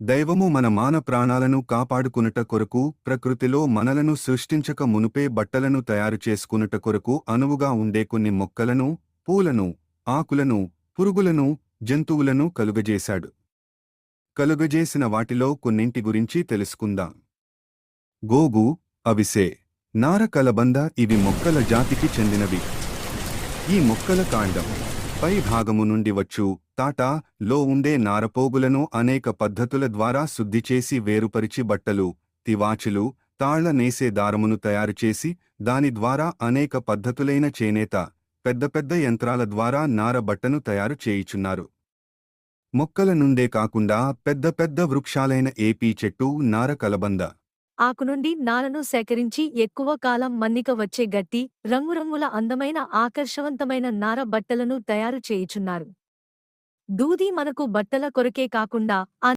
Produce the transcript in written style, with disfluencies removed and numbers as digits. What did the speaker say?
దైవము మన మాన ప్రాణాలను కాపాడుకునుట కొరకు ప్రకృతిలో మనలను సృష్టించక మునుపే బట్టలను తయారు చేసుకునుట కొరకు అనువుగా ఉండే కొన్ని మొక్కలను, పూలను, ఆకులను, పురుగులను, జంతువులను కలుగజేశాడు. కలుగజేసిన వాటిలో కొన్నింటి గురించి తెలుసుకుందాం. గోగు, అవిసె, నార కలబంద ఇవి మొక్కల జాతికి చెందినవి. ఈ మొక్కల కాండం పై భాగము నుండి వచ్చు తాట లో ఉండే నారపోగులను అనేక పద్ధతుల ద్వారా శుద్ధి చేసి వేరుపరిచి బట్టలు, తివాచులు, తాళ్ల నేసే దారమును తయారుచేసి దాని ద్వారా అనేక పద్ధతులైన చేనేత, పెద్ద పెద్ద యంత్రాల ద్వారా నార బట్టను తయారు చేయుచున్నారు. మొక్కల నుండే కాకుండా పెద్ద పెద్ద వృక్షాలైన ఏపీ చెట్టు, నార కలబంద ఆకు నుండి నారను సేకరించి ఎక్కువ కాలం మన్నిక వచ్చే గట్టి, రంగురంగుల అందమైన ఆకర్షవంతమైన నార బట్టలను తయారు చేయుచున్నారు. దూది మనకు బట్టల కొరకే కాకుండా